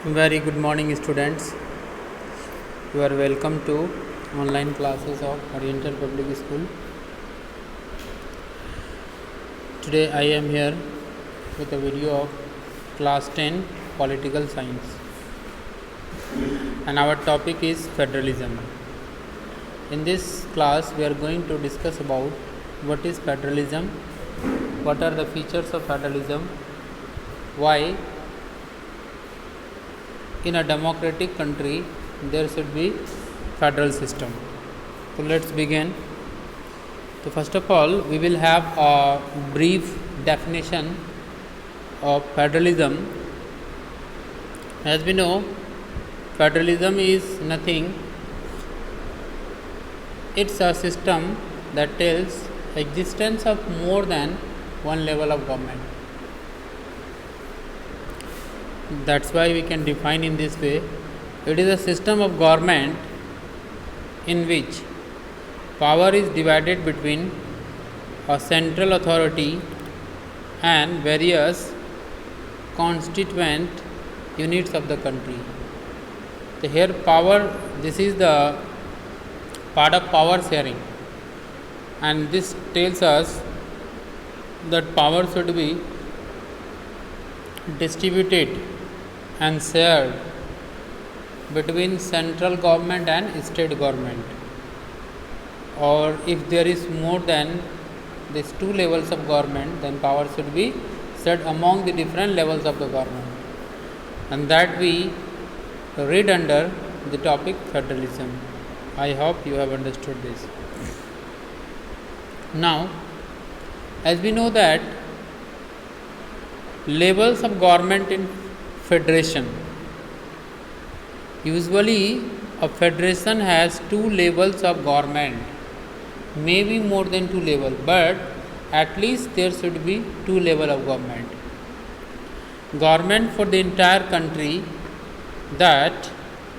Very good morning, students. You are welcome to online classes of Oriental Public School. Today I am here with a video of class 10 political science, and our topic is federalism. In this class we are going to discuss about what is federalism, what are the features of federalism, why in a democratic country there should be federal system. So let's begin. So first of all, we will have a brief definition of federalism. As we know, federalism is nothing. It's a system that tells existence of more than one level of government. That's why we can define in this way. It is a system of government in which power is divided between a central authority and various constituent units of the country. So here power, this is the part of power sharing, and this tells us that power should be distributed and shared between central government and state government, or if there is more than these two levels of government, then power should be shared among the different levels of the government, and that we read under the topic federalism. I hope you have understood this. Now, as we know that levels of government in federation, usually a federation has two levels of government, maybe more than two levels, but at least there should be two levels of government. Government for the entire country that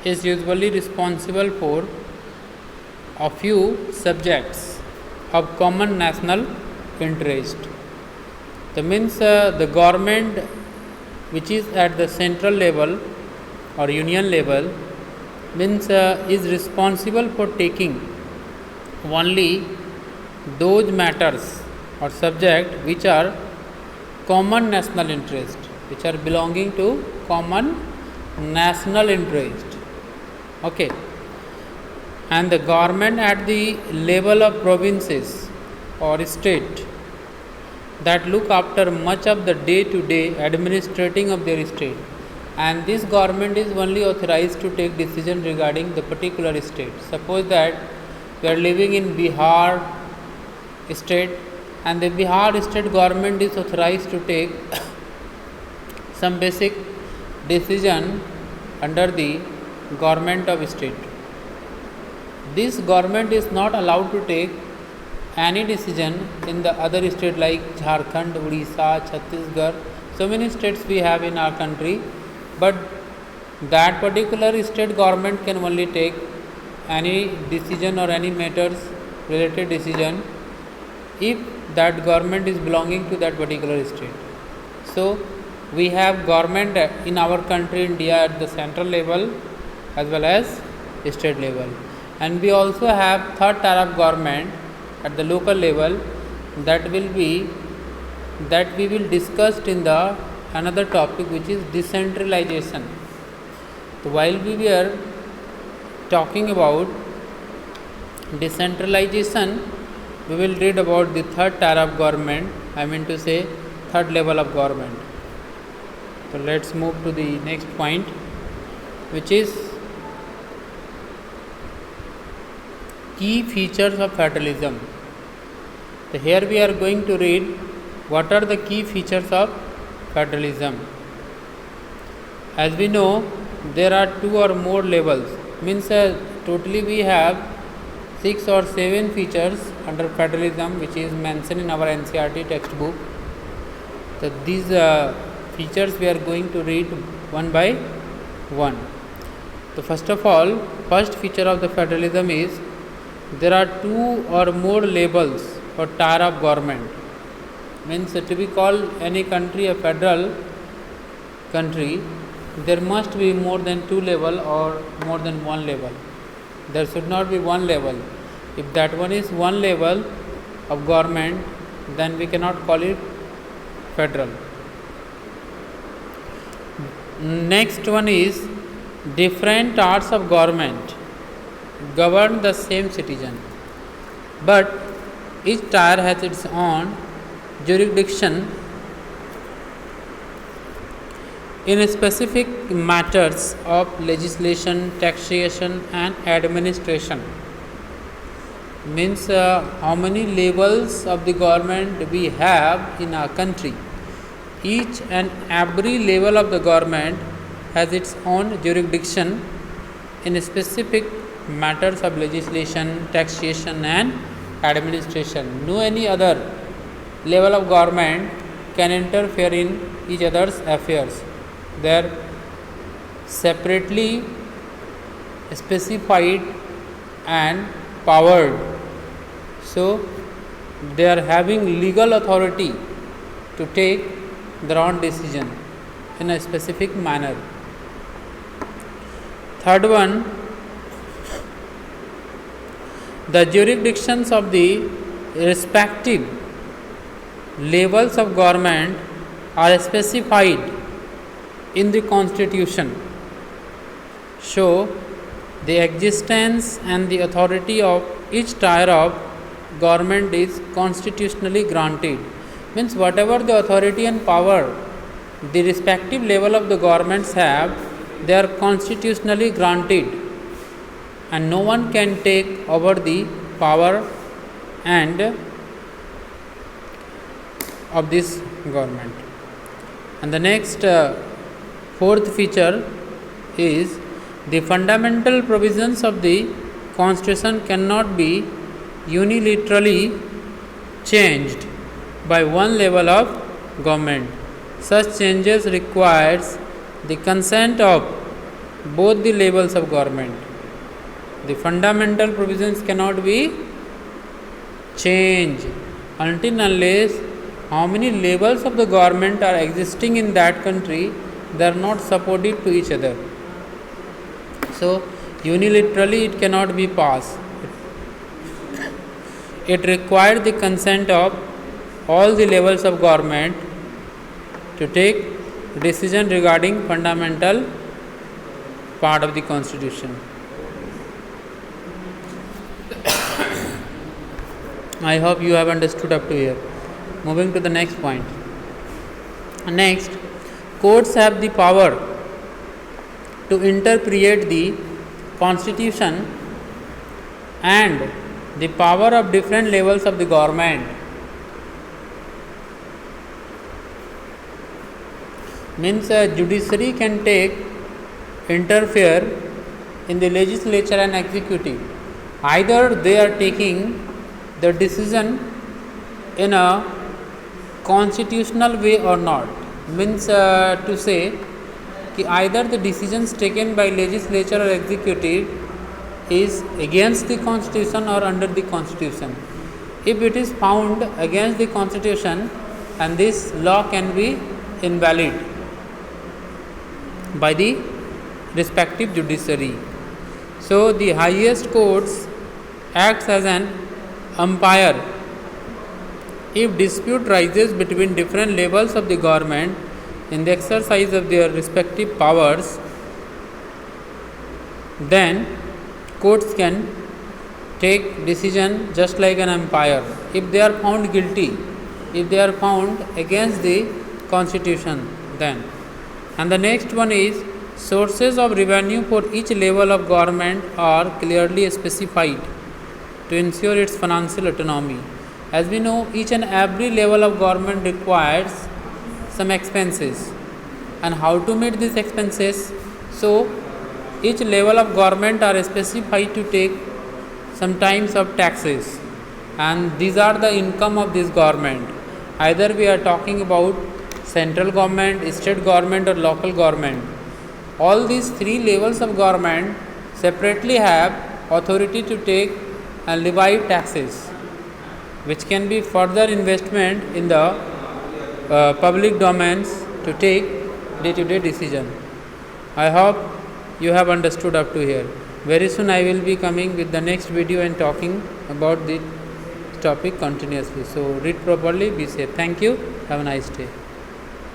is usually responsible for a few subjects of common national interest. That means the government which is at the central level or union level means is responsible for taking only those matters or subject which are common national interest, which are belonging to common national interest. Okay. And the government at the level of provinces or state that look after much of the day-to-day administrating of their state, and this government is only authorized to take decision regarding the particular state. Suppose that we are living in Bihar state, and the Bihar state government is authorized to take some basic decision under the government of state. This government is not allowed to take any decision in the other state like Jharkhand, Odisha, Chhattisgarh. So many states we have in our country, but that particular state government can only take any decision or any matters related decision if that government is belonging to that particular state. So we have government in our country India at the central level as well as state level, and we also have third tier of government at the local level that we will discuss in the another topic, which is decentralization. So while we were talking about decentralization, we will read about the third tier of government, I mean to say third level of government. So let's move to the next point, which is key features of federalism. So here we are going to read what are the key features of federalism. As we know, there are two or more levels, means totally we have 6 or 7 features under federalism which is mentioned in our NCERT textbook. So these features we are going to read one by one. So first of all, first feature of the federalism is there are two or more levels or tier of government. Means to be called any country a federal country, there must be more than two level or more than one level. There should not be one level. If that one is one level of government, then we cannot call it federal. Next one is different arts of government govern the same citizen, but each tier has its own jurisdiction in specific matters of legislation, taxation, and administration. Means how many levels of the government we have in our country. Each and every level of the government has its own jurisdiction in specific matters of legislation, taxation, and administration. No any other level of government can interfere in each other's affairs. They are separately specified and powered. So they are having legal authority to take their own decision in a specific manner. Third one, the jurisdictions of the respective levels of government are specified in the constitution. So the existence and the authority of each tier of government is constitutionally granted. Means whatever the authority and power the respective level of the governments have, they are constitutionally granted, and no one can take over the power and of this government. And the next fourth feature is the fundamental provisions of the constitution cannot be unilaterally changed by one level of government. Such changes requires the consent of both the levels of government. The fundamental provisions cannot be changed until unless how many levels of the government are existing in that country, they are not supportive to each other. So unilaterally it cannot be passed. It required the consent of all the levels of government to take decision regarding fundamental part of the constitution. I hope you have understood up to here. Moving to the next point. Next, courts have the power to interpret the constitution and the power of different levels of the government. Means judiciary can interfere in the legislature and executive. Either they are taking the decision in a constitutional way or not. Means to say either the decisions taken by legislature or executive is against the constitution or under the constitution. If it is found against the constitution, and this law can be invalid by the respective judiciary. So the highest courts acts as an umpire. If dispute rises between different levels of the government in the exercise of their respective powers, then courts can take decision just like an umpire. If they are found guilty, if they are found against the constitution, then. And the next one is sources of revenue for each level of government are clearly specified to ensure its financial autonomy. As we know, each and every level of government requires some expenses, and how to meet these expenses. So each level of government are specified to take some types of taxes, and these are the income of this government. Either we are talking about central government, state government, or local government. All these three levels of government separately have authority to take and levy taxes, which can be further investment in the public domains to take day-to-day decision. I hope you have understood up to here. Very soon I will be coming with the next video and talking about the topic continuously. So read properly, be safe. Thank you. Have a nice day.